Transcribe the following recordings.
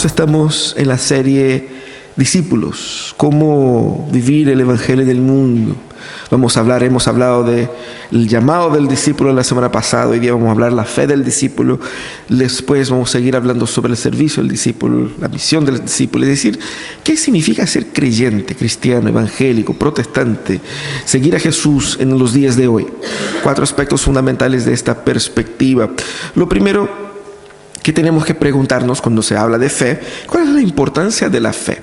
Hermanos, estamos en la serie Discípulos, cómo vivir el Evangelio del mundo. Hemos hablado del llamado del discípulo la semana pasada. Hoy día vamos a hablar de la fe del discípulo. Después vamos a seguir hablando sobre el servicio del discípulo, la misión del discípulo. Es decir, ¿qué significa ser creyente, cristiano, evangélico, protestante? Seguir a Jesús en los días de hoy. 4 aspectos fundamentales de esta perspectiva. Lo primero que tenemos que preguntarnos cuando se habla de fe, ¿cuál es la importancia de la fe?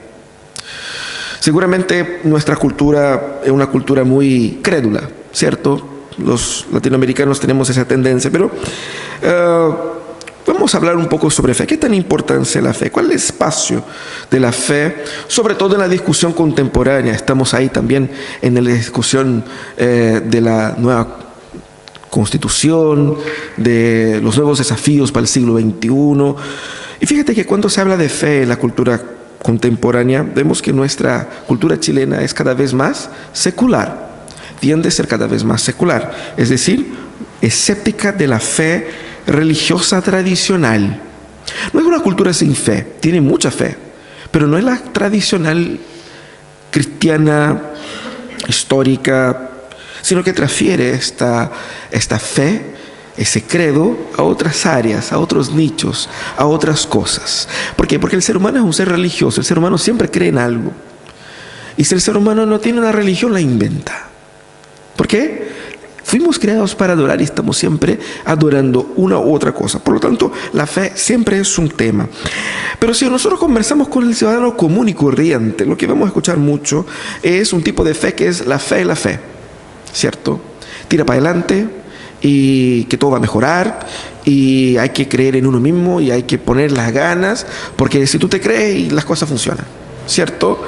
Seguramente nuestra cultura es una cultura muy crédula, ¿cierto? Los latinoamericanos tenemos esa tendencia, pero vamos a hablar un poco sobre fe. ¿Qué tan importante es la fe? ¿Cuál es el espacio de la fe? Sobre todo en la discusión contemporánea. Estamos ahí también en la discusión de la nueva Constitución, de los nuevos desafíos para el siglo XXI. Y fíjate que cuando se habla de fe en la cultura contemporánea, vemos que nuestra cultura chilena es cada vez más secular, tiende a ser cada vez más secular, es decir, escéptica de la fe religiosa tradicional. No es una cultura sin fe, tiene mucha fe, pero no es la tradicional cristiana, histórica, sino que transfiere esta fe, ese credo, a otras áreas, a otros nichos, a otras cosas. ¿Por qué? Porque el ser humano es un ser religioso, el ser humano siempre cree en algo. Y si el ser humano no tiene una religión, la inventa. ¿Por qué? Fuimos creados para adorar y estamos siempre adorando una u otra cosa. Por lo tanto, la fe siempre es un tema. Pero si nosotros conversamos con el ciudadano común y corriente, lo que vamos a escuchar mucho es un tipo de fe que es la fe en la fe. ¿Cierto? Tira para adelante y que todo va a mejorar y hay que creer en uno mismo y hay que poner las ganas, porque si tú te crees las cosas funcionan, ¿cierto?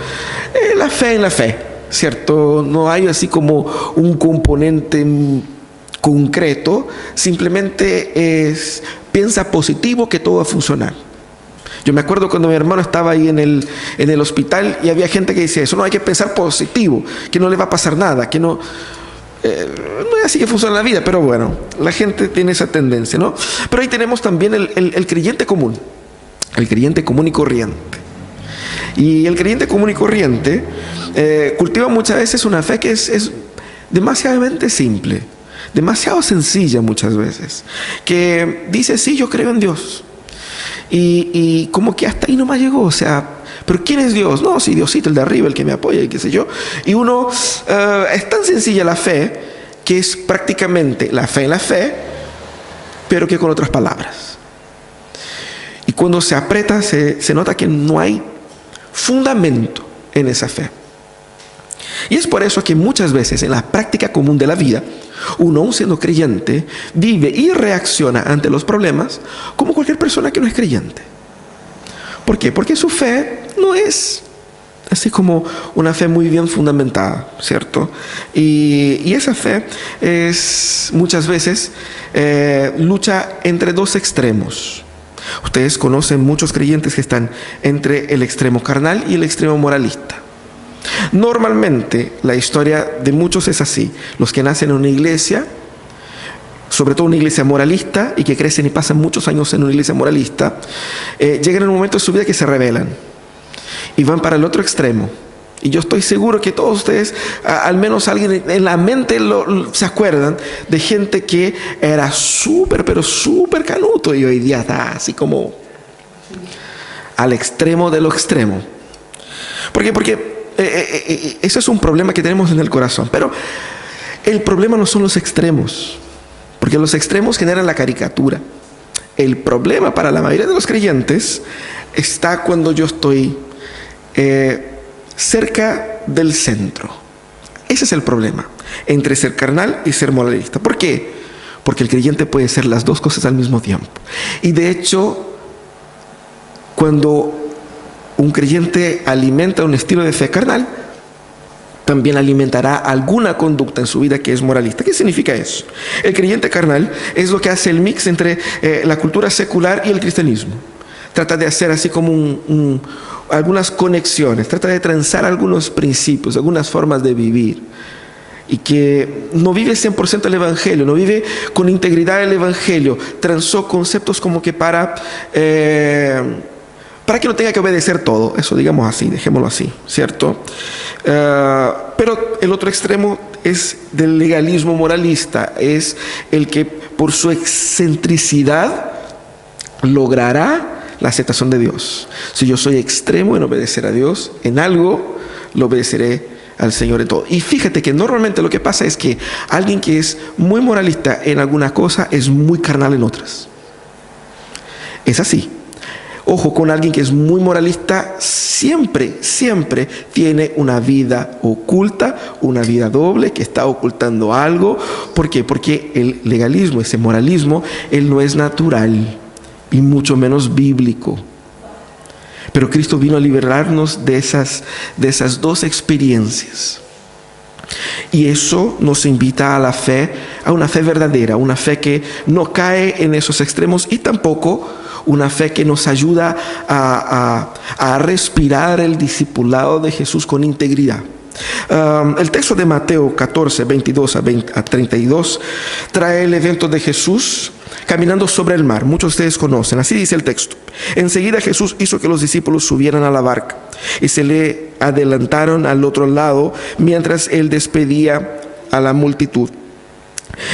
La fe en la fe, ¿cierto? No hay así como un componente concreto, simplemente piensa positivo que todo va a funcionar. Yo me acuerdo cuando mi hermano estaba ahí en el hospital y había gente que decía eso, no, hay que pensar positivo, que no le va a pasar nada, que no es así que funciona la vida, pero bueno, la gente tiene esa tendencia, ¿no? Pero ahí tenemos también el creyente común y corriente. Y el creyente común y corriente cultiva muchas veces una fe que es demasiadamente simple, demasiado sencilla muchas veces, que dice, sí, yo creo en Dios. Y como que hasta ahí nomás llegó, o sea, ¿pero quién es Dios? No, sí, Diosito, el de arriba, el que me apoya, y qué sé yo. Y uno, es tan sencilla la fe, que es prácticamente la fe en la fe, pero que con otras palabras. Y cuando se aprieta, se nota que no hay fundamento en esa fe. Y es por eso que muchas veces en la práctica común de la vida, uno, aun siendo creyente, vive y reacciona ante los problemas como cualquier persona que no es creyente. ¿Por qué? Porque su fe no es así como una fe muy bien fundamentada, ¿cierto? Y esa fe es muchas veces lucha entre dos extremos. Ustedes conocen muchos creyentes que están entre el extremo carnal y el extremo moralista. Normalmente la historia de muchos es así. Los que nacen en una iglesia, sobre todo una iglesia moralista, y que crecen y pasan muchos años en una iglesia moralista, llegan en un momento de su vida que se rebelan y van para el otro extremo. Y yo estoy seguro que todos ustedes, al menos alguien en la mente se acuerdan de gente que era súper, pero súper canuto y hoy día está así como al extremo de lo extremo. ¿Por qué? Porque eso es un problema que tenemos en el corazón. Pero el problema no son los extremos, porque los extremos generan la caricatura. El problema para la mayoría de los creyentes está cuando yo estoy cerca del centro. Ese es el problema entre ser carnal y ser moralista. ¿Por qué? Porque el creyente puede ser las dos cosas al mismo tiempo. Y de hecho, cuando un creyente alimenta un estilo de fe carnal, también alimentará alguna conducta en su vida que es moralista. ¿Qué significa eso? El creyente carnal es lo que hace el mix entre la cultura secular y el cristianismo. Trata de hacer así como algunas conexiones, trata de transar algunos principios, algunas formas de vivir. Y que no vive 100% el Evangelio, no vive con integridad el Evangelio. Transó conceptos como que para para que no tenga que obedecer todo. Eso digamos así, dejémoslo así, ¿cierto? Pero el otro extremo es del legalismo moralista, es el que por su excentricidad logrará la aceptación de Dios. Si yo soy extremo en obedecer a Dios en algo, lo obedeceré al Señor en todo. Y fíjate que normalmente lo que pasa es que alguien que es muy moralista en alguna cosa es muy carnal en otras. Es así. Ojo con alguien que es muy moralista, siempre tiene una vida oculta, una vida doble, que está ocultando algo. ¿Por qué? Porque el legalismo, ese moralismo, él no es natural y mucho menos bíblico. Pero Cristo vino a liberarnos de esas dos experiencias. Y eso nos invita a la fe, a una fe verdadera, una fe que no cae en esos extremos y tampoco una fe que nos ayuda a respirar el discipulado de Jesús con integridad. El texto de Mateo 14, 22 a 32 trae el evento de Jesús caminando sobre el mar. Muchos de ustedes conocen, así dice el texto. Enseguida Jesús hizo que los discípulos subieran a la barca y se le adelantaron al otro lado mientras él despedía a la multitud.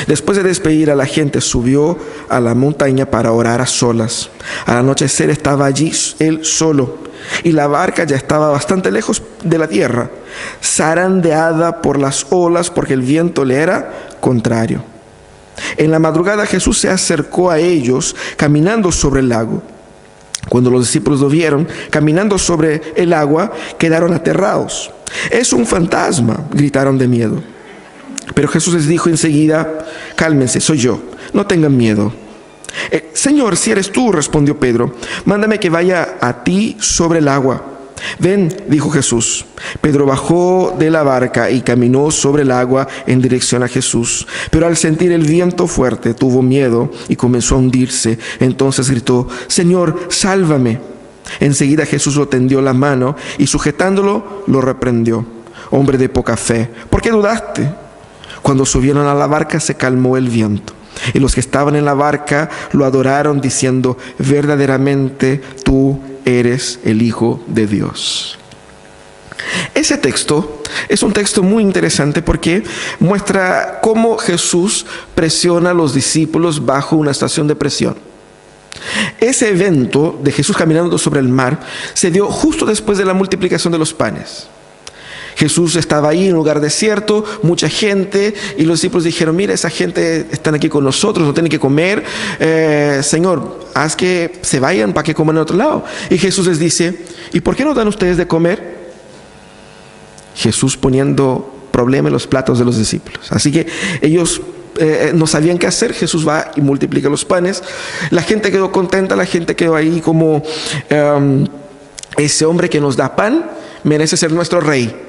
Después de despedir a la gente, subió a la montaña para orar a solas. Al anochecer estaba allí él solo, y la barca ya estaba bastante lejos de la tierra, zarandeada por las olas porque el viento le era contrario. En la madrugada Jesús se acercó a ellos caminando sobre el lago. Cuando los discípulos lo vieron caminando sobre el agua, quedaron aterrados. «Es un fantasma», gritaron de miedo. Pero Jesús les dijo enseguida: «Cálmense, soy yo, no tengan miedo». «Señor, si eres tú», respondió Pedro, «mándame que vaya a ti sobre el agua». «Ven», dijo Jesús. Pedro bajó de la barca y caminó sobre el agua en dirección a Jesús. Pero al sentir el viento fuerte tuvo miedo y comenzó a hundirse. Entonces gritó: «Señor, sálvame». Enseguida Jesús lo tendió la mano y sujetándolo lo reprendió: «Hombre de poca fe, ¿por qué dudaste?». Cuando subieron a la barca se calmó el viento, y los que estaban en la barca lo adoraron diciendo: «Verdaderamente tú eres el Hijo de Dios». Ese texto es un texto muy interesante porque muestra cómo Jesús presiona a los discípulos bajo una situación de presión. Ese evento de Jesús caminando sobre el mar se dio justo después de la multiplicación de los panes. Jesús estaba ahí en un lugar desierto, mucha gente, y los discípulos dijeron: «Mira, esa gente están aquí con nosotros, no tienen que comer. Señor, haz que se vayan para que coman en otro lado». Y Jesús les dice: «¿Y por qué no dan ustedes de comer?». Jesús poniendo problema en los platos de los discípulos. Así que ellos no sabían qué hacer. Jesús va y multiplica los panes. La gente quedó contenta, la gente quedó ahí como ese hombre que nos da pan merece ser nuestro rey.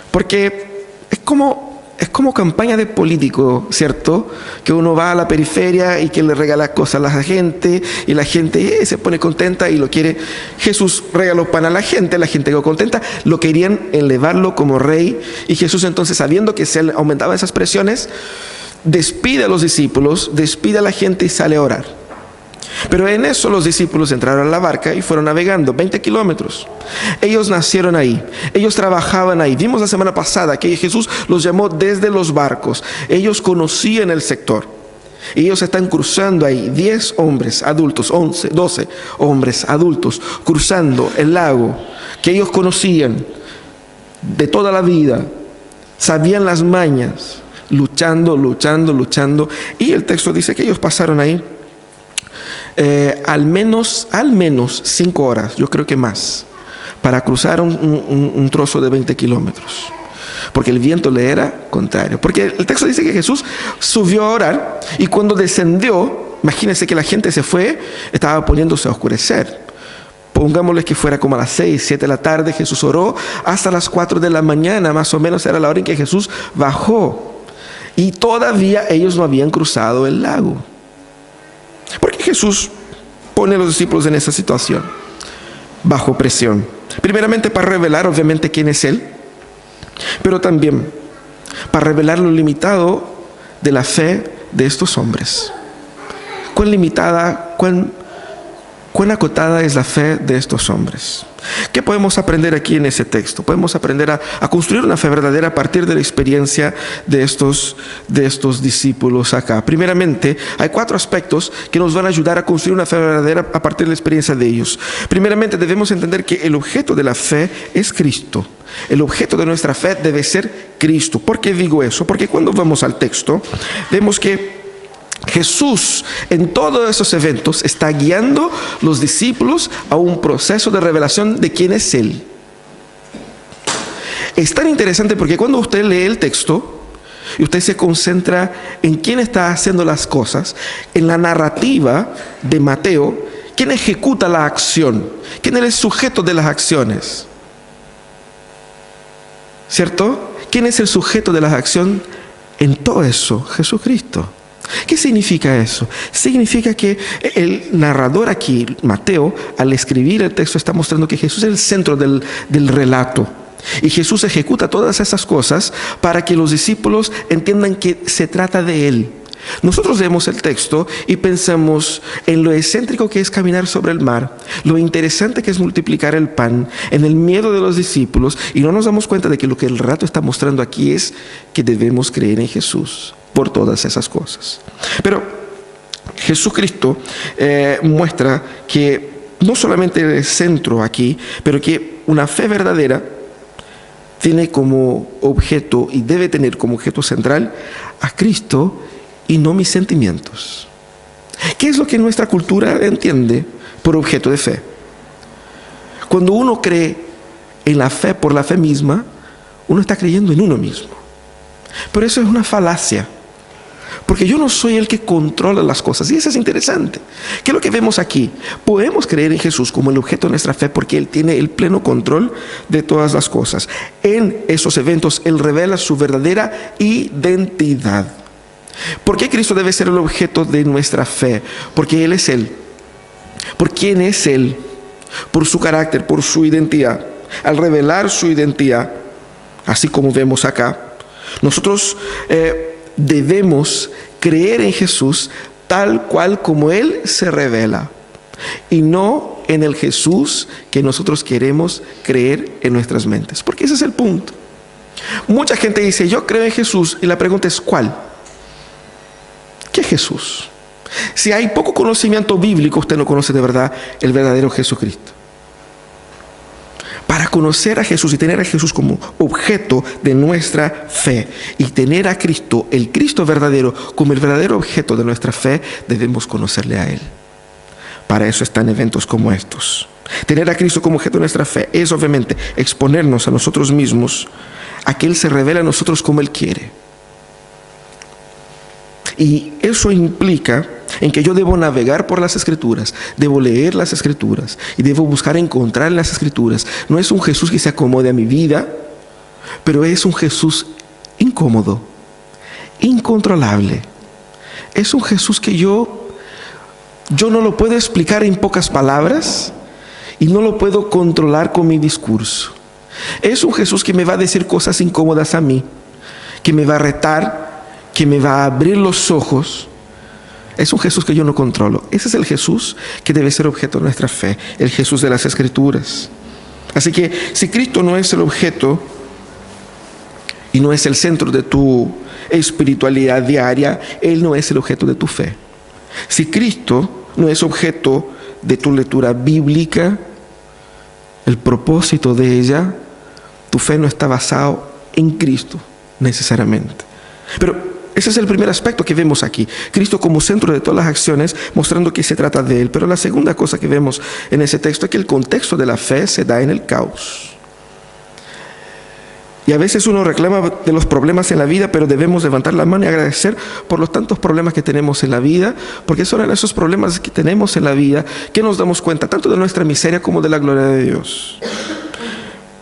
Porque es como campaña de político, ¿cierto? Que uno va a la periferia y que le regala cosas a la gente y la gente se pone contenta y lo quiere. Jesús regaló pan a la gente quedó contenta, lo querían elevarlo como rey. Y Jesús entonces, sabiendo que se aumentaban esas presiones, despide a los discípulos, despide a la gente y sale a orar. Pero en eso los discípulos entraron a la barca y fueron navegando 20 kilómetros. Ellos nacieron ahí, ellos trabajaban ahí. Vimos la semana pasada que Jesús los llamó desde los barcos. Ellos conocían el sector. Ellos están cruzando ahí, 10 hombres adultos, 11, 12 hombres adultos, cruzando el lago que ellos conocían de toda la vida. Sabían las mañas, luchando. Y el texto dice que ellos pasaron ahí al menos 5 horas, yo creo que más, para cruzar un trozo de 20 kilómetros, porque el viento le era contrario. Porque el texto dice que Jesús subió a orar y cuando descendió, imagínense que la gente se fue, estaba poniéndose a oscurecer. Pongámosle que fuera como a las 6, 7 de la tarde, Jesús oró hasta las 4 de la mañana, más o menos era la hora en que Jesús bajó. Y todavía ellos no habían cruzado el lago. ¿Por qué Jesús pone a los discípulos en esa situación? Bajo presión. Primeramente para revelar obviamente quién es Él, pero también para revelar lo limitado de la fe de estos hombres. Cuán limitada, cuán cuán acotada es la fe de estos hombres. ¿Qué podemos aprender aquí en ese texto? Podemos aprender a construir una fe verdadera a partir de la experiencia de estos discípulos acá. Primeramente, hay 4 aspectos que nos van a ayudar a construir una fe verdadera a partir de la experiencia de ellos. Primeramente, debemos entender que el objeto de la fe es Cristo. El objeto de nuestra fe debe ser Cristo. ¿Por qué digo eso? Porque cuando vamos al texto, vemos que Jesús en todos esos eventos está guiando los discípulos a un proceso de revelación de quién es Él. Es tan interesante porque cuando usted lee el texto y usted se concentra en quién está haciendo las cosas, en la narrativa de Mateo, quién ejecuta la acción, quién es el sujeto de las acciones, ¿cierto? ¿Quién es el sujeto de las acciones en todo eso? Jesucristo. ¿Qué significa eso? Significa que el narrador aquí, Mateo, al escribir el texto está mostrando que Jesús es el centro del relato. Y Jesús ejecuta todas esas cosas para que los discípulos entiendan que se trata de Él. Nosotros leemos el texto y pensamos en lo excéntrico que es caminar sobre el mar, lo interesante que es multiplicar el pan, en el miedo de los discípulos, y no nos damos cuenta de que lo que el relato está mostrando aquí es que debemos creer en Jesús por todas esas cosas. Pero Jesucristo muestra que no solamente el centro aquí, pero que una fe verdadera tiene como objeto y debe tener como objeto central a Cristo y no mis sentimientos. ¿Qué es lo que nuestra cultura entiende por objeto de fe? Cuando uno cree en la fe por la fe misma, uno está creyendo en uno mismo. Pero eso es una falacia, porque yo no soy el que controla las cosas. Y eso es interesante. ¿Qué es lo que vemos aquí? Podemos creer en Jesús como el objeto de nuestra fe porque Él tiene el pleno control de todas las cosas. En esos eventos Él revela su verdadera identidad. ¿Por qué Cristo debe ser el objeto de nuestra fe? Porque Él es Él. ¿Por quién es Él? Por su carácter, por su identidad. Al revelar su identidad, así como vemos acá, nosotros debemos creer en Jesús tal cual como Él se revela, y no en el Jesús que nosotros queremos creer en nuestras mentes. Porque ese es el punto. Mucha gente dice, yo creo en Jesús, y la pregunta es, ¿cuál? ¿Qué Jesús? Si hay poco conocimiento bíblico, usted no conoce de verdad el verdadero Jesucristo. Para conocer a Jesús y tener a Jesús como objeto de nuestra fe y tener a Cristo, el Cristo verdadero, como el verdadero objeto de nuestra fe, debemos conocerle a Él. Para eso están eventos como estos. Tener a Cristo como objeto de nuestra fe es obviamente exponernos a nosotros mismos, a que Él se revele a nosotros como Él quiere. Y eso implica en que yo debo navegar por las Escrituras, debo leer las Escrituras y debo buscar encontrar en las Escrituras. No es un Jesús que se acomode a mi vida, pero es un Jesús incómodo, incontrolable. Es un Jesús que yo no lo puedo explicar en pocas palabras y no lo puedo controlar con mi discurso. Es un Jesús que me va a decir cosas incómodas a mí, que me va a retar, que me va a abrir los ojos. Es un Jesús que yo no controlo. Ese es el Jesús que debe ser objeto de nuestra fe, el Jesús de las Escrituras. Así que si Cristo no es el objeto y no es el centro de tu espiritualidad diaria, Él no es el objeto de tu fe. Si Cristo no es objeto de tu lectura bíblica, el propósito de ella, tu fe no está basado en Cristo necesariamente. Pero ese es el primer aspecto que vemos aquí. Cristo como centro de todas las acciones, mostrando que se trata de Él. Pero la segunda cosa que vemos en ese texto es que el contexto de la fe se da en el caos. Y a veces uno reclama de los problemas en la vida, pero debemos levantar la mano y agradecer por los tantos problemas que tenemos en la vida, porque son en esos problemas que tenemos en la vida que nos damos cuenta tanto de nuestra miseria como de la gloria de Dios.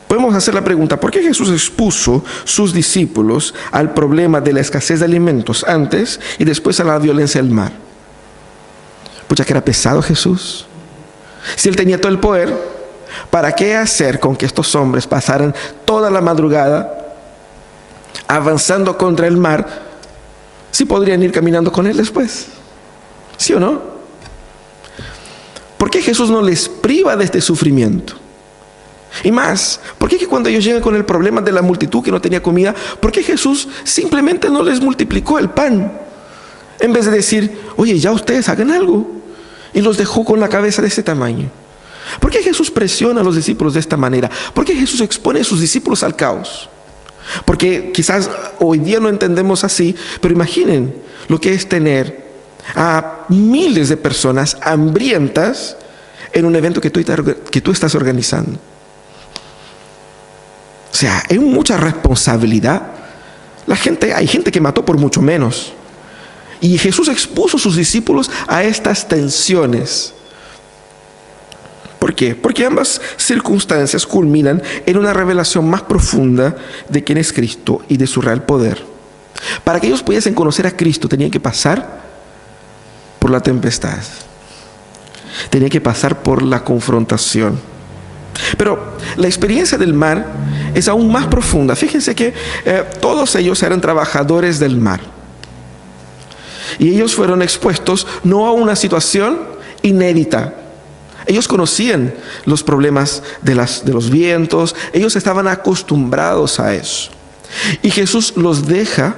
Podemos hacer la pregunta, ¿por qué Jesús expuso sus discípulos al problema de la escasez de alimentos antes y después a la violencia del mar? Pucha, que era pesado Jesús. Si Él tenía todo el poder, ¿para qué hacer con que estos hombres pasaran toda la madrugada avanzando contra el mar si podrían ir caminando con Él después? ¿Sí o no? ¿Por qué Jesús no les priva de este sufrimiento? Y más, ¿por qué que cuando ellos llegan con el problema de la multitud que no tenía comida, por qué Jesús simplemente no les multiplicó el pan? En vez de decir, oye, ya ustedes hagan algo. Y los dejó con la cabeza de ese tamaño. ¿Por qué Jesús presiona a los discípulos de esta manera? ¿Por qué Jesús expone a sus discípulos al caos? Porque quizás hoy día no entendemos así, pero imaginen lo que es tener a miles de personas hambrientas en un evento que tú estás organizando. O sea, es mucha responsabilidad. Hay gente que mató por mucho menos. Y Jesús expuso a sus discípulos a estas tensiones. ¿Por qué? Porque ambas circunstancias culminan en una revelación más profunda de quién es Cristo y de su real poder. Para que ellos pudiesen conocer a Cristo, tenían que pasar por la tempestad. Tenían que pasar por la confrontación. Pero la experiencia del mar es aún más profunda. Fíjense que todos ellos eran trabajadores del mar. Y ellos fueron expuestos no a una situación inédita. Ellos conocían los problemas de los vientos. Ellos estaban acostumbrados a eso. Y Jesús los deja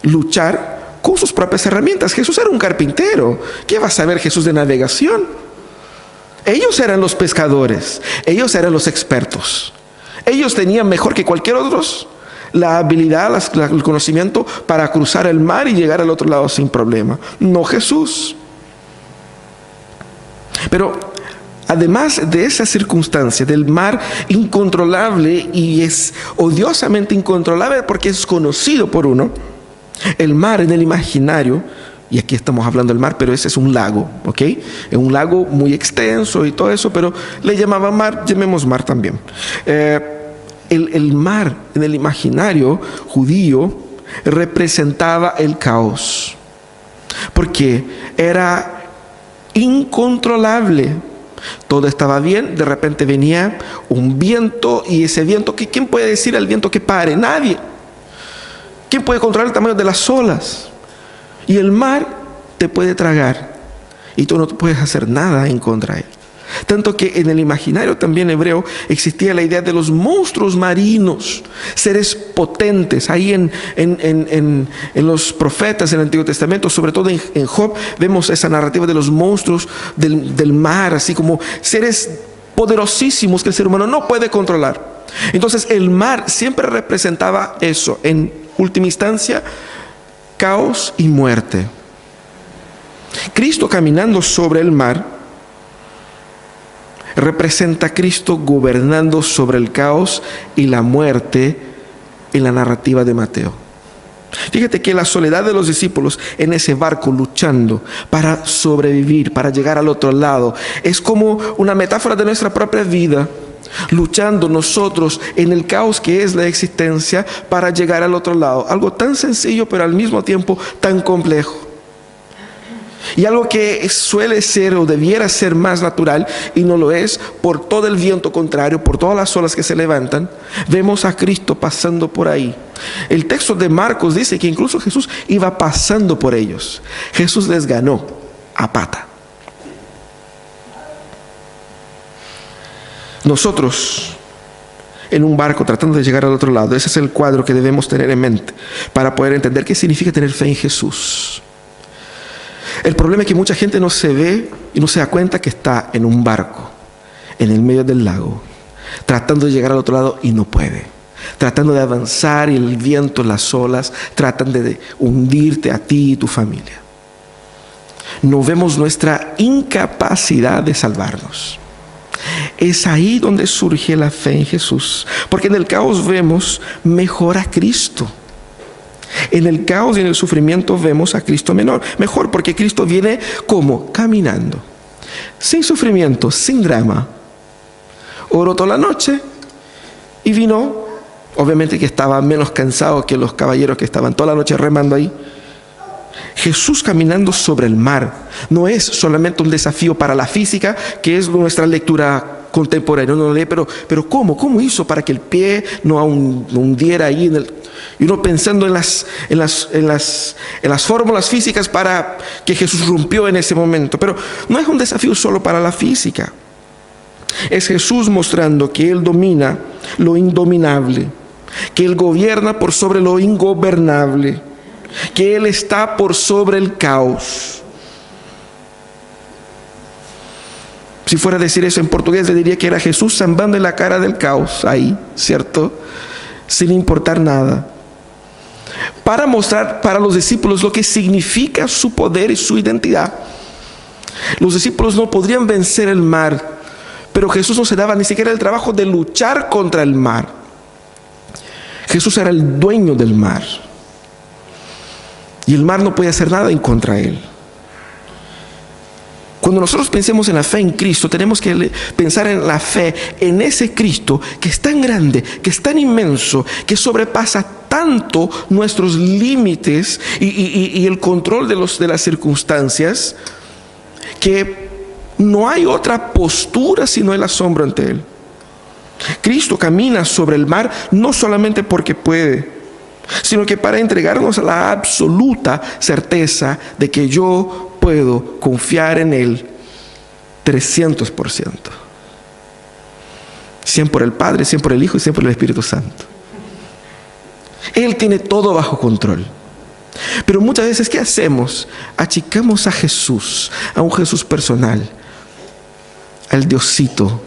luchar con sus propias herramientas. Jesús era un carpintero. ¿Qué va a saber Jesús de navegación? Ellos eran los pescadores. Ellos eran los expertos. Ellos tenían mejor que cualquier otro la habilidad, el conocimiento para cruzar el mar y llegar al otro lado sin problema. No Jesús. Pero además de esa circunstancia del mar incontrolable, y es odiosamente incontrolable porque es conocido por uno, el mar en el imaginario, y aquí estamos hablando del mar, pero ese es un lago, ¿ok? Es un lago muy extenso y todo eso, pero le llamaban mar, llamemos mar también. El mar en el imaginario judío representaba el caos, porque era incontrolable. Todo estaba bien, de repente venía un viento, y ese viento, ¿quién puede decir al viento que pare? Nadie. ¿Quién puede controlar el tamaño de las olas? Y el mar te puede tragar y tú no puedes hacer nada en contra de él. Tanto que en el imaginario también hebreo existía la idea de los monstruos marinos, seres potentes. Ahí en los profetas del Antiguo Testamento, sobre todo en Job, vemos esa narrativa de los monstruos del mar, así como seres poderosísimos que el ser humano no puede controlar. Entonces el mar siempre representaba eso, en última instancia, caos y muerte. Cristo caminando sobre el mar representa a Cristo gobernando sobre el caos y la muerte en la narrativa de Mateo. Fíjate que la soledad de los discípulos en ese barco luchando para sobrevivir, para llegar al otro lado, es como una metáfora de nuestra propia vida, luchando nosotros en el caos que es la existencia para llegar al otro lado. Algo tan sencillo pero al mismo tiempo tan complejo. Y algo que suele ser o debiera ser más natural y no lo es, por todo el viento contrario, por todas las olas que se levantan, vemos a Cristo pasando por ahí. El texto de Marcos dice que incluso Jesús iba pasando por ellos. Jesús les ganó a pata. Nosotros en un barco tratando de llegar al otro lado, ese es el cuadro que debemos tener en mente para poder entender qué significa tener fe en Jesús. El problema es que mucha gente no se ve y no se da cuenta que está en un barco, en el medio del lago, tratando de llegar al otro lado y no puede. Tratando de avanzar y el viento, las olas, tratan de hundirte a ti y tu familia. No vemos nuestra incapacidad de salvarnos. Es ahí donde surge la fe en Jesús, porque en el caos vemos mejor a Cristo. En el caos y en el sufrimiento vemos a Cristo mejor, porque Cristo viene como caminando, sin sufrimiento, sin drama. Oró toda la noche y vino, obviamente que estaba menos cansado que los caballeros que estaban toda la noche remando ahí. Jesús caminando sobre el mar no es solamente un desafío para la física, que es nuestra lectura contemporáneo. Uno lee, pero ¿cómo hizo para que el pie no hundiera ahí en el... Y uno pensando en las fórmulas físicas para que Jesús rompió en ese momento. Pero no es un desafío solo para la física. Es Jesús mostrando que Él domina lo indominable, que Él gobierna por sobre lo ingobernable, que Él está por sobre el caos. Si fuera a decir eso en portugués, le diría que era Jesús zambando en la cara del caos, ahí, ¿cierto? Sin importar nada. Para mostrar para los discípulos lo que significa su poder y su identidad. Los discípulos no podrían vencer el mar, pero Jesús no se daba ni siquiera el trabajo de luchar contra el mar. Jesús era el dueño del mar. Y el mar no puede hacer nada en contra de Él. Cuando nosotros pensemos en la fe en Cristo, tenemos que pensar en la fe en ese Cristo que es tan grande, que es tan inmenso, que sobrepasa tanto nuestros límites y el control de las circunstancias, que no hay otra postura sino el asombro ante Él. Cristo camina sobre el mar no solamente porque puede, sino que para entregarnos la absoluta certeza de que yo puedo confiar en Él 300%. 100 por el Padre, 100 por el Hijo y 100 por el Espíritu Santo. Él tiene todo bajo control. Pero muchas veces, ¿qué hacemos? Achicamos a Jesús, a un Jesús personal, al Diosito.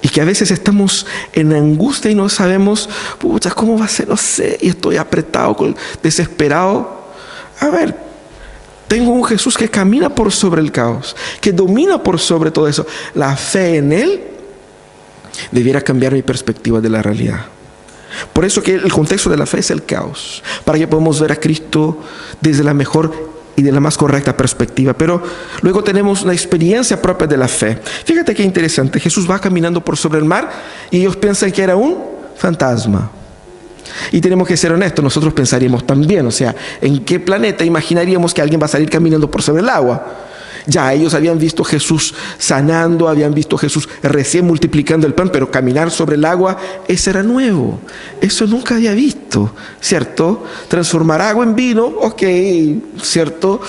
Y que a veces estamos en angustia y no sabemos, pucha, ¿cómo va a ser? No sé, y estoy apretado, desesperado. A ver, tengo un Jesús que camina por sobre el caos, que domina por sobre todo eso. La fe en Él debiera cambiar mi perspectiva de la realidad. Por eso que el contexto de la fe es el caos, para que podamos ver a Cristo desde la mejor y de la más correcta perspectiva. Pero luego tenemos una experiencia propia de la fe. Fíjate qué interesante. Jesús va caminando por sobre el mar y ellos piensan que era un fantasma. Y tenemos que ser honestos, nosotros pensaríamos también, o sea, ¿en qué planeta imaginaríamos que alguien va a salir caminando por sobre el agua? Ya ellos habían visto a Jesús sanando, habían visto a Jesús recién multiplicando el pan, pero caminar sobre el agua, eso era nuevo. Eso nunca había visto, ¿cierto? Transformar agua en vino, ok, ¿cierto?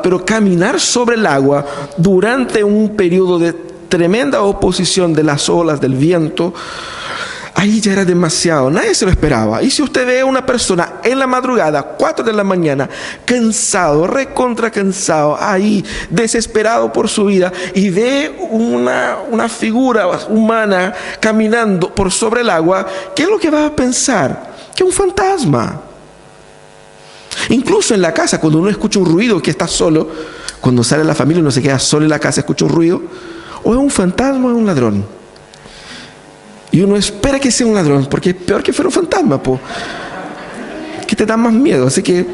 Pero caminar sobre el agua durante un periodo de tremenda oposición de las olas, del viento, ahí ya era demasiado, nadie se lo esperaba. Y si usted ve a una persona en la madrugada, 4 de la mañana, cansado, recontra cansado, ahí desesperado por su vida, y ve una figura humana caminando por sobre el agua, ¿qué es lo que va a pensar? Que es un fantasma. Incluso en la casa, cuando uno escucha un ruido, que está solo, cuando sale la familia uno se queda solo en la casa, escucha un ruido, o es un fantasma o es un ladrón. Y uno espera que sea un ladrón, porque es peor que fuera un fantasma, que te da más miedo. Así que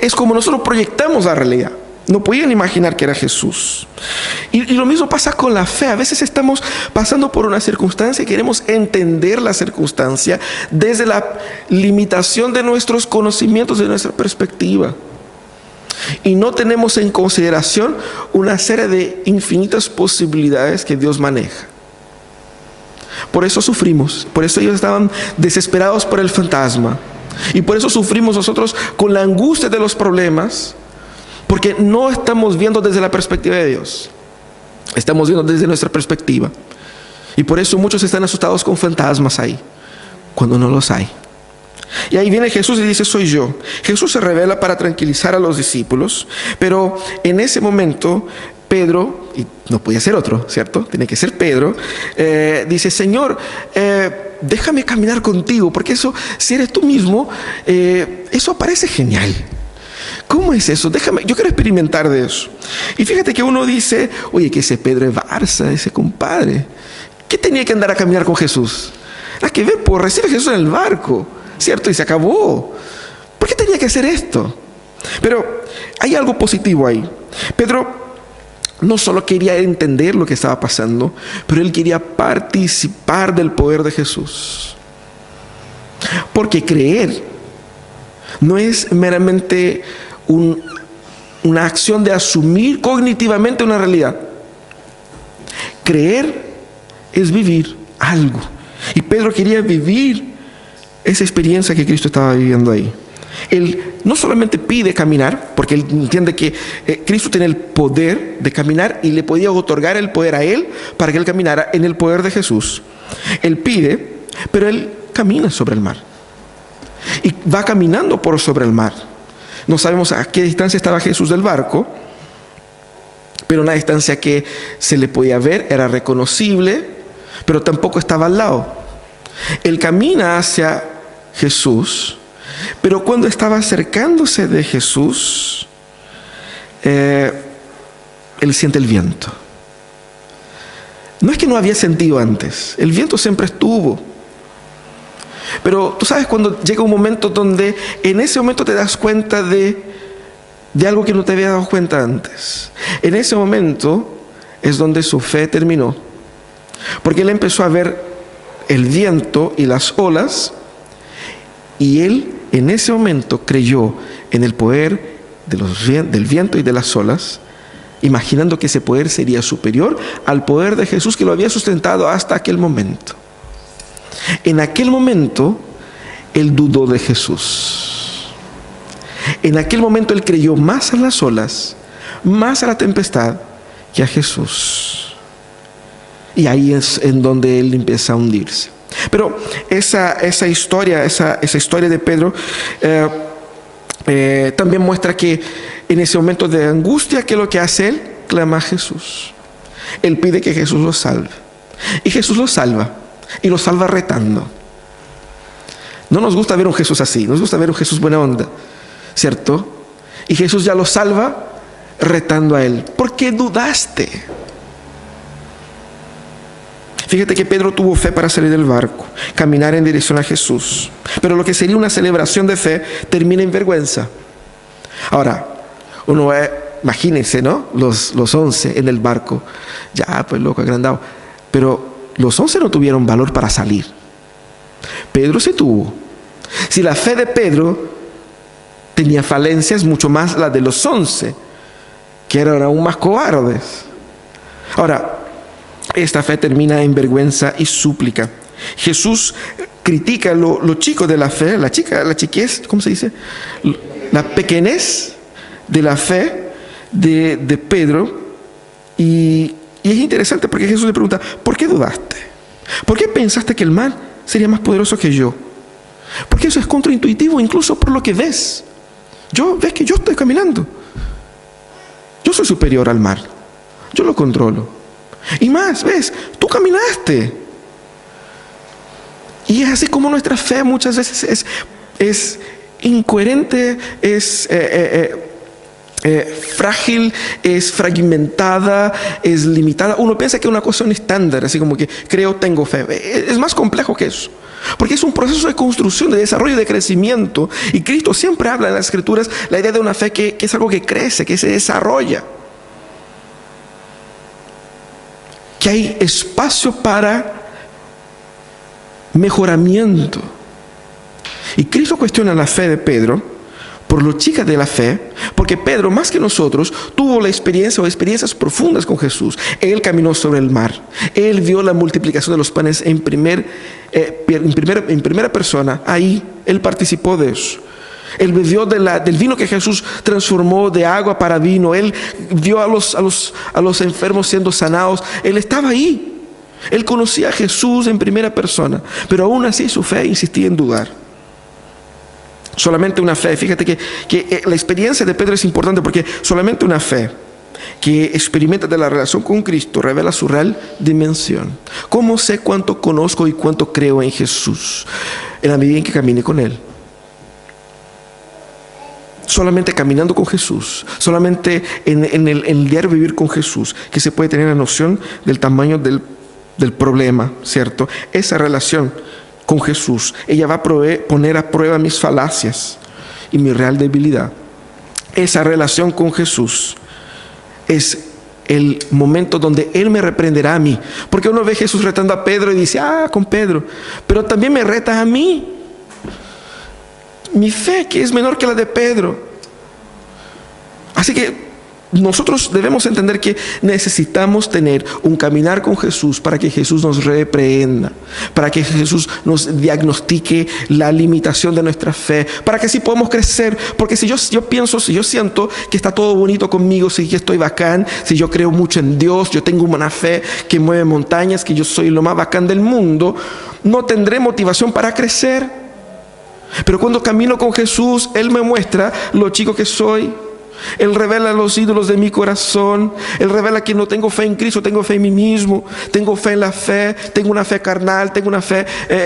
es como nosotros proyectamos la realidad. No podían imaginar que era Jesús. Y lo mismo pasa con la fe. A veces estamos pasando por una circunstancia y queremos entender la circunstancia desde la limitación de nuestros conocimientos, de nuestra perspectiva. Y no tenemos en consideración una serie de infinitas posibilidades que Dios maneja. Por eso sufrimos, por eso ellos estaban desesperados por el fantasma. Y por eso sufrimos nosotros con la angustia de los problemas, porque no estamos viendo desde la perspectiva de Dios. Estamos viendo desde nuestra perspectiva. Y por eso muchos están asustados con fantasmas ahí, cuando no los hay. Y ahí viene Jesús y dice, soy yo. Jesús se revela para tranquilizar a los discípulos, pero en ese momento Pedro, y no podía ser otro, ¿cierto? Tiene que ser Pedro, dice, Señor, déjame caminar contigo, porque eso, si eres tú mismo, eso parece genial. ¿Cómo es eso? Déjame, yo quiero experimentar de eso. Y fíjate que uno dice, oye, que ese Pedro es Barça, ese compadre. ¿Qué tenía que andar a caminar con Jesús? Nada que ver, pues recibe a Jesús en el barco, ¿cierto? Y se acabó. ¿Por qué tenía que hacer esto? Pero hay algo positivo ahí. Pedro no solo quería entender lo que estaba pasando, pero él quería participar del poder de Jesús. Porque creer no es meramente una acción de asumir cognitivamente una realidad. Creer es vivir algo. Y Pedro quería vivir esa experiencia que Cristo estaba viviendo ahí. Él no solamente pide caminar, porque él entiende que Cristo tiene el poder de caminar y le podía otorgar el poder a él para que él caminara en el poder de Jesús. Él pide, pero él camina sobre el mar. Y va caminando por sobre el mar. No sabemos a qué distancia estaba Jesús del barco, pero una distancia que se le podía ver, era reconocible, pero tampoco estaba al lado. Él camina hacia Jesús, pero cuando estaba acercándose de Jesús, él siente el viento. No es que no había sentido antes, el viento siempre estuvo. Pero tú sabes cuando llega un momento donde en ese momento te das cuenta de algo que no te había dado cuenta antes. En ese momento es donde su fe terminó. Porque él empezó a ver el viento y las olas, y él en ese momento creyó en el poder del viento y de las olas, imaginando que ese poder sería superior al poder de Jesús que lo había sustentado hasta aquel momento. En aquel momento él dudó de Jesús. En aquel momento él creyó más a las olas, más a la tempestad que a Jesús. Y ahí es en donde él empieza a hundirse. Pero esa historia de Pedro también muestra que en ese momento de angustia, ¿qué es lo que hace él? Clama a Jesús. Él pide que Jesús lo salve. Y Jesús lo salva. Y lo salva retando. No nos gusta ver un Jesús así. Nos gusta ver un Jesús buena onda, ¿cierto? Y Jesús ya lo salva retando a él. ¿Por qué dudaste? Fíjate que Pedro tuvo fe para salir del barco, caminar en dirección a Jesús. Pero lo que sería una celebración de fe termina en vergüenza. Ahora, imagínense, ¿no? Los 11 en el barco. Ya, pues loco, agrandado. Pero los 11 no tuvieron valor para salir. Pedro sí tuvo. Si la fe de Pedro tenía falencias, mucho más la de los 11, que eran aún más cobardes. Ahora, esta fe termina en vergüenza y súplica. Jesús critica lo chico de la fe, la chiquez, ¿cómo se dice? La pequeñez de la fe de Pedro. Y es interesante porque Jesús le pregunta, ¿por qué dudaste? ¿Por qué pensaste que el mar sería más poderoso que yo? Porque eso es contraintuitivo, incluso por lo que ves. Ves que yo estoy caminando. Yo soy superior al mar. Yo lo controlo. Y más, ves, tú caminaste. Y es así como nuestra fe muchas veces es incoherente, es frágil, es fragmentada, es limitada. Uno piensa que es una cosa estándar, así como que creo, tengo fe. Es más complejo que eso. Porque es un proceso de construcción, de desarrollo, de crecimiento. Y Cristo siempre habla en las Escrituras la idea de una fe que es algo que crece, que se desarrolla. Que hay espacio para mejoramiento. Y Cristo cuestiona la fe de Pedro por lo chica de la fe, porque Pedro, más que nosotros, tuvo la experiencia o experiencias profundas con Jesús. Él caminó sobre el mar. Él vio la multiplicación de los panes en primera persona. Ahí él participó de eso. Él bebió del vino que Jesús transformó de agua para vino. Él vio a los enfermos siendo sanados. Él estaba ahí. Él conocía a Jesús en primera persona. Pero aún así su fe insistía en dudar. Solamente una fe. Fíjate que la experiencia de Pedro es importante porque solamente una fe que experimenta de la relación con Cristo revela su real dimensión. ¿Cómo sé cuánto conozco y cuánto creo en Jesús? En la medida en que camine con Él. Solamente caminando con Jesús, solamente en el diario vivir con Jesús, que se puede tener la noción del tamaño del problema, ¿cierto? Esa relación con Jesús, ella va a poner a prueba mis falacias y mi real debilidad. Esa relación con Jesús es el momento donde Él me reprenderá a mí. Porque uno ve a Jesús retando a Pedro y dice, con Pedro, pero también me reta a mí. Mi fe, que es menor que la de Pedro. Así que nosotros debemos entender que necesitamos tener un caminar con Jesús para que Jesús nos reprenda, para que Jesús nos diagnostique la limitación de nuestra fe, para que así podamos crecer. Porque si yo siento que está todo bonito conmigo, si yo estoy bacán, si yo creo mucho en Dios, yo tengo una fe que mueve montañas, que yo soy lo más bacán del mundo, no tendré motivación para crecer. Pero cuando camino con Jesús, Él me muestra lo chico que soy. Él revela los ídolos de mi corazón. Él revela que no tengo fe en Cristo, tengo fe en mí mismo. Tengo fe en la fe, tengo una fe carnal, tengo una fe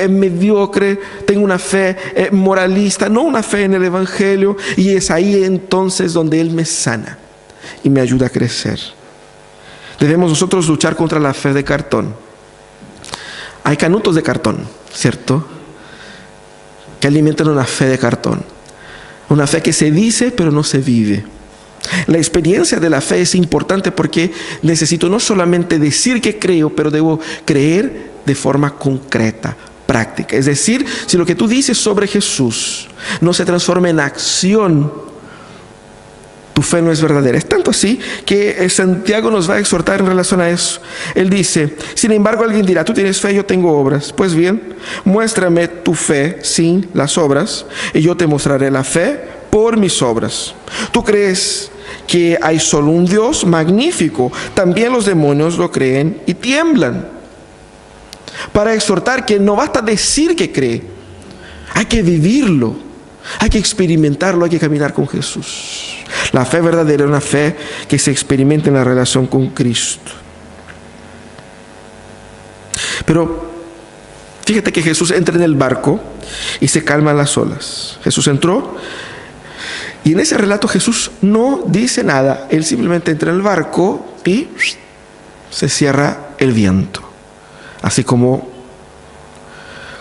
mediocre, tengo una fe moralista, no una fe en el Evangelio. Y es ahí entonces donde Él me sana y me ayuda a crecer. Debemos nosotros luchar contra la fe de cartón. Hay canutos de cartón, ¿cierto?, que alimentan una fe de cartón. Una fe que se dice pero no se vive. La experiencia de la fe es importante porque necesito no solamente decir que creo, pero debo creer de forma concreta, práctica. Es decir, si lo que tú dices sobre Jesús no se transforma en acción, tu fe no es verdadera. Es tanto así que Santiago nos va a exhortar en relación a eso. Él dice: sin embargo, alguien dirá, tú tienes fe, yo tengo obras. Pues bien, muéstrame tu fe sin las obras, y yo te mostraré la fe por mis obras. ¿Tú crees que hay solo un Dios? Magnífico. También los demonios lo creen y tiemblan. Para exhortar que no basta decir que cree, hay que vivirlo, hay que experimentarlo, hay que caminar con Jesús. La fe verdadera es una fe que se experimenta en la relación con Cristo. Pero fíjate que Jesús entra en el barco y se calman las olas. Jesús entró y en ese relato Jesús no dice nada. Él simplemente entra en el barco y se cierra el viento, así como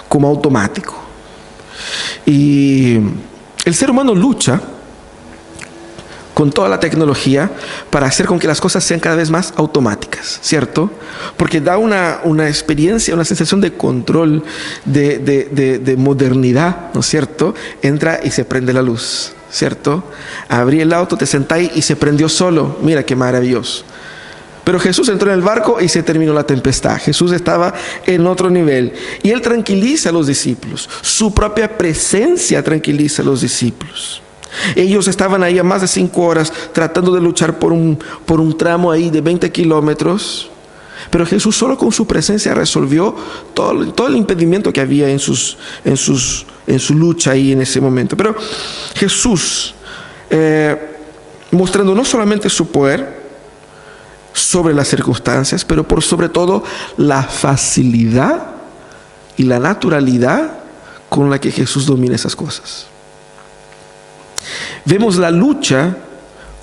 automático. Y el ser humano lucha con toda la tecnología para hacer con que las cosas sean cada vez más automáticas, ¿cierto? Porque da una experiencia, una sensación de control, de modernidad, ¿no es cierto? Entra y se prende la luz, ¿cierto? Abrí el auto, te sentáis y se prendió solo. Mira qué maravilloso. Pero Jesús entró en el barco y se terminó la tempestad. Jesús estaba en otro nivel. Y Él tranquiliza a los discípulos. Su propia presencia tranquiliza a los discípulos. Ellos estaban ahí a más de 5 horas tratando de luchar por un tramo ahí de 20 kilómetros. Pero Jesús solo con su presencia resolvió todo el impedimento que había en su lucha ahí en ese momento. Pero Jesús, mostrando no solamente su poder sobre las circunstancias, pero por sobre todo la facilidad y la naturalidad con la que Jesús domina esas cosas. Vemos la lucha,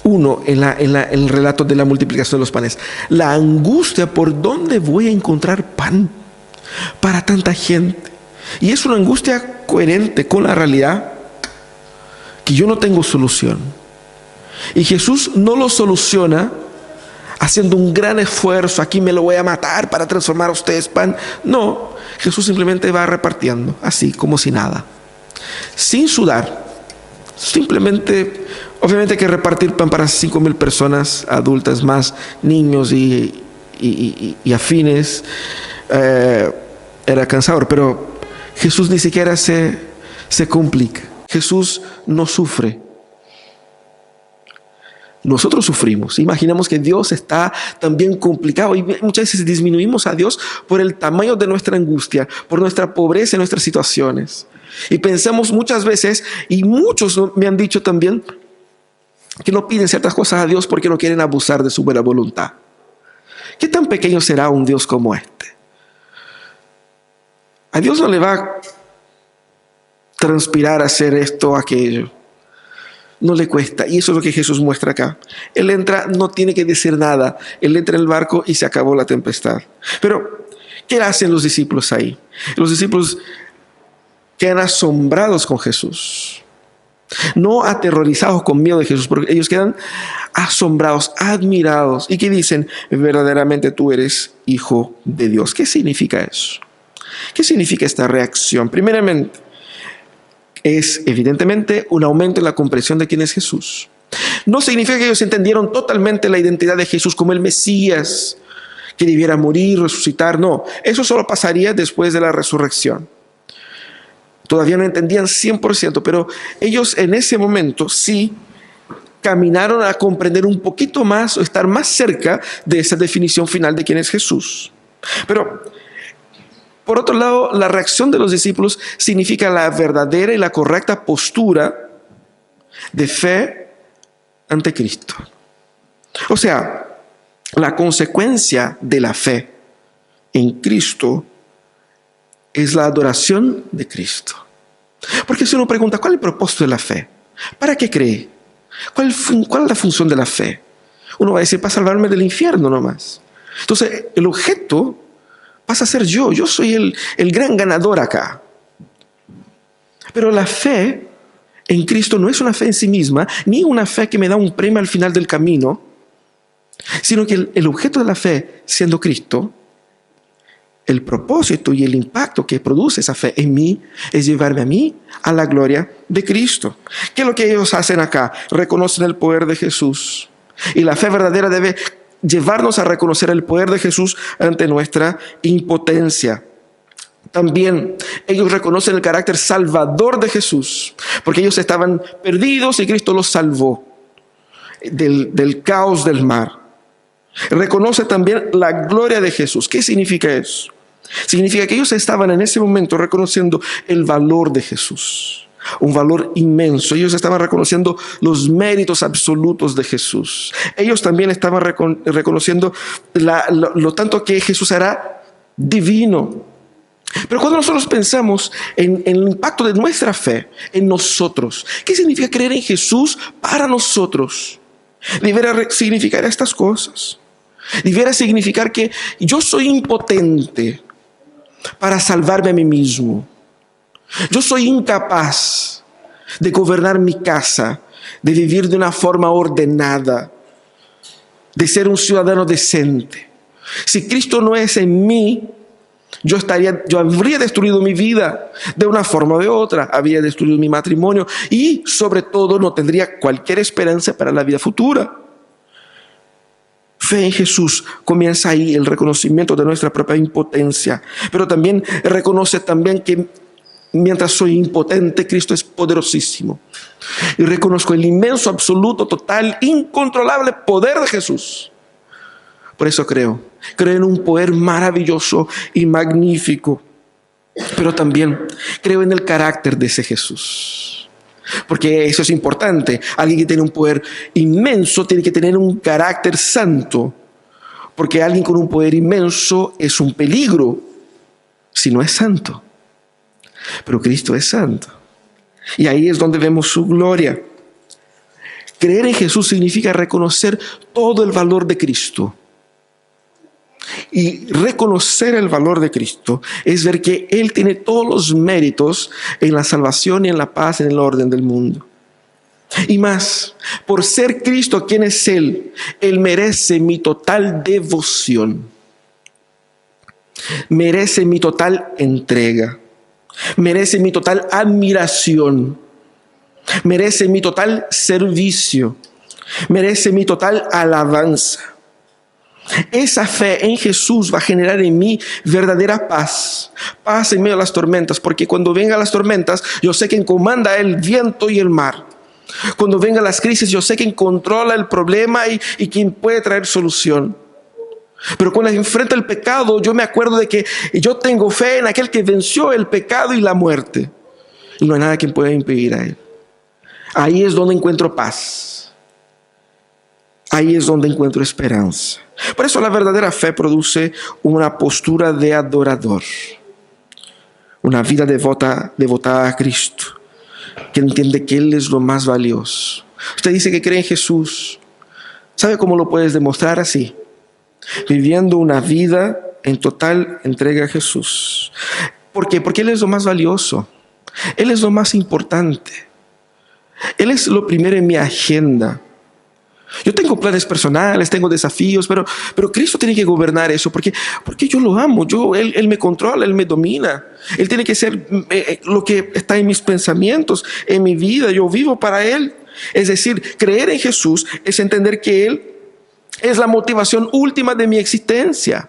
en el relato de la multiplicación de los panes, la angustia por dónde voy a encontrar pan para tanta gente. Y es una angustia coherente con la realidad, que yo no tengo solución. Y Jesús no lo soluciona haciendo un gran esfuerzo, aquí me lo voy a matar para transformar a ustedes pan. No, Jesús simplemente va repartiendo, así como si nada, sin sudar. Simplemente, obviamente hay que repartir pan para 5,000 personas adultas, más niños y afines. Era cansador, pero Jesús ni siquiera se complica. Jesús no sufre. Nosotros sufrimos. Imaginamos que Dios está también complicado y muchas veces disminuimos a Dios por el tamaño de nuestra angustia, por nuestra pobreza en nuestras situaciones. Y pensamos muchas veces, y muchos me han dicho también, que no piden ciertas cosas a Dios porque no quieren abusar de su buena voluntad. ¿Qué tan pequeño será un Dios como este? A Dios no le va a transpirar hacer esto o aquello. No le cuesta. Y eso es lo que Jesús muestra acá. Él entra, no tiene que decir nada. Él entra en el barco y se acabó la tempestad. Pero, ¿qué hacen los discípulos ahí? Los discípulos quedan asombrados con Jesús. No aterrorizados con miedo de Jesús, porque ellos quedan asombrados, admirados. ¿Y qué dicen? Verdaderamente tú eres hijo de Dios. ¿Qué significa eso? ¿Qué significa esta reacción? Primeramente, es evidentemente un aumento en la comprensión de quién es Jesús. No significa que ellos entendieron totalmente la identidad de Jesús como el Mesías, que debiera morir, resucitar. No, eso solo pasaría después de la resurrección. Todavía no entendían 100%, pero ellos en ese momento sí caminaron a comprender un poquito más o estar más cerca de esa definición final de quién es Jesús. Pero, por otro lado, la reacción de los discípulos significa la verdadera y la correcta postura de fe ante Cristo. O sea, la consecuencia de la fe en Cristo es la adoración de Cristo. Porque si uno pregunta, ¿cuál es el propósito de la fe? ¿Para qué cree? ¿Cuál es la función de la fe? Uno va a decir, para salvarme del infierno nomás. Entonces, el objeto pasa a ser yo. Yo soy el gran ganador acá. Pero la fe en Cristo no es una fe en sí misma, ni una fe que me da un premio al final del camino, sino que el objeto de la fe, siendo Cristo, el propósito y el impacto que produce esa fe en mí es llevarme a mí a la gloria de Cristo. ¿Qué es lo que ellos hacen acá? Reconocen el poder de Jesús. Y la fe verdadera debe llevarnos a reconocer el poder de Jesús ante nuestra impotencia. También ellos reconocen el carácter salvador de Jesús, porque ellos estaban perdidos y Cristo los salvó del caos del mar. Reconoce también la gloria de Jesús. ¿Qué significa eso? Significa que ellos estaban en ese momento reconociendo el valor de Jesús, un valor inmenso. Ellos estaban reconociendo los méritos absolutos de Jesús. Ellos también estaban reconociendo lo tanto que Jesús era divino. Pero cuando nosotros pensamos en el impacto de nuestra fe en nosotros, ¿qué significa creer en Jesús para nosotros? Debería significar estas cosas. Debería significar que yo soy impotente para salvarme a mí mismo. Yo soy incapaz de gobernar mi casa, de vivir de una forma ordenada, de ser un ciudadano decente. Si Cristo no es en mí, yo habría destruido mi vida de una forma o de otra, habría destruido mi matrimonio y sobre todo no tendría cualquier esperanza para la vida futura. Fe en Jesús comienza ahí, el reconocimiento de nuestra propia impotencia, pero también reconoce también que mientras soy impotente, Cristo es poderosísimo. Y reconozco el inmenso, absoluto, total, incontrolable poder de Jesús. Por eso creo en un poder maravilloso y magnífico, pero también creo en el carácter de ese Jesús. Porque eso es importante. Alguien que tiene un poder inmenso tiene que tener un carácter santo. Porque alguien con un poder inmenso es un peligro si no es santo. Pero Cristo es santo. Y ahí es donde vemos su gloria. Creer en Jesús significa reconocer todo el valor de Cristo. Y reconocer el valor de Cristo es ver que Él tiene todos los méritos en la salvación y en la paz, en el orden del mundo. Y más, por ser Cristo quien es Él merece mi total devoción. Merece mi total entrega. Merece mi total admiración. Merece mi total servicio. Merece mi total alabanza. Esa fe en Jesús va a generar en mí verdadera paz. Paz en medio de las tormentas, porque cuando vengan las tormentas, yo sé quién comanda el viento y el mar. Cuando vengan las crisis, yo sé quién controla el problema y quién puede traer solución. Pero cuando enfrento el pecado, yo me acuerdo de que yo tengo fe en aquel que venció el pecado y la muerte. Y no hay nada que pueda impedir a Él. Ahí es donde encuentro paz. Ahí es donde encuentro esperanza. Por eso la verdadera fe produce una postura de adorador. Una vida devotada a Cristo, que entiende que Él es lo más valioso. Usted dice que cree en Jesús. ¿Sabe cómo lo puedes demostrar? Así, viviendo una vida en total entrega a Jesús. ¿Por qué? Porque Él es lo más valioso. Él es lo más importante. Él es lo primero en mi agenda. Yo tengo planes personales, tengo desafíos, pero Cristo tiene que gobernar eso, porque yo lo amo, Él me controla, Él me domina. Él tiene que ser lo que está en mis pensamientos, en mi vida. Yo vivo para Él, Es decir, creer en Jesús es entender que Él es la motivación última de mi existencia.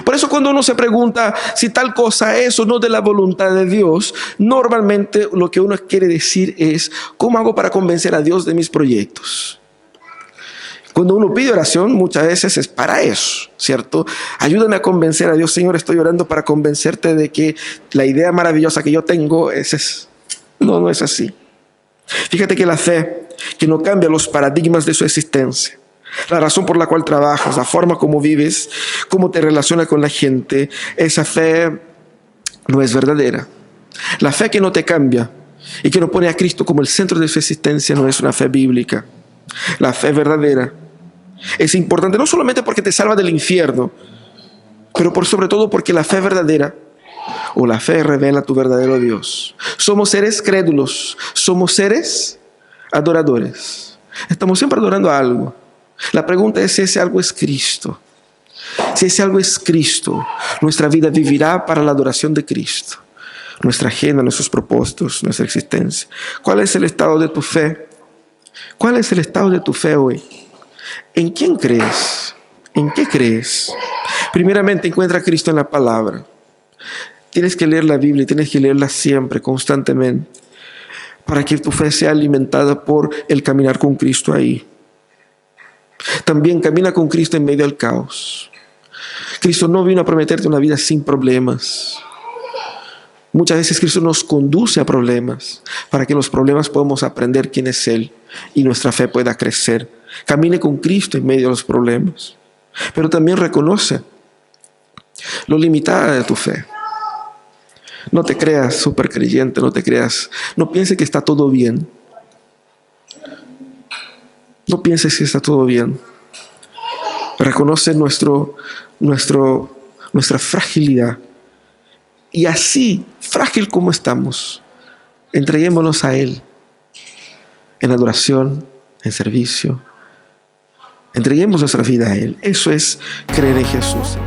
Por eso cuando uno se pregunta si tal cosa es o no de la voluntad de Dios, normalmente lo que uno quiere decir es, ¿cómo hago para convencer a Dios de mis proyectos? Cuando uno pide oración, muchas veces es para eso, ¿cierto? Ayúdame a convencer a Dios, Señor, estoy orando para convencerte de que la idea maravillosa que yo tengo es. No es así. Fíjate que la fe, que no cambia los paradigmas de su existencia, la razón por la cual trabajas, la forma como vives, cómo te relacionas con la gente, esa fe no es verdadera. La fe que no te cambia y que no pone a Cristo como el centro de su existencia no es una fe bíblica. La fe verdadera es importante no solamente porque te salva del infierno, pero por sobre todo porque la fe verdadera o la fe revela tu verdadero Dios. Somos seres crédulos, somos seres adoradores. Estamos siempre adorando a algo. La pregunta es si ese algo es Cristo. Si ese algo es Cristo, nuestra vida vivirá para la adoración de Cristo. Nuestra agenda, nuestros propósitos, nuestra existencia. ¿Cuál es el estado de tu fe? ¿Cuál es el estado de tu fe hoy? ¿En quién crees? ¿En qué crees? Primeramente, encuentra a Cristo en la palabra. Tienes que leer la Biblia, tienes que leerla siempre, constantemente, para que tu fe sea alimentada por el caminar con Cristo ahí. También camina con Cristo en medio del caos. Cristo no vino a prometerte una vida sin problemas. Muchas veces Cristo nos conduce a problemas para que en los problemas podamos aprender quién es Él y nuestra fe pueda crecer. Camine con Cristo en medio de los problemas. Pero también reconoce lo limitada de tu fe. No te creas súper creyente, no pienses que está todo bien. No pienses que está todo bien. Reconoce nuestra fragilidad. Y así, frágil como estamos, entreguémonos a Él en adoración, en servicio. Entreguemos nuestra vida a Él. Eso es creer en Jesús.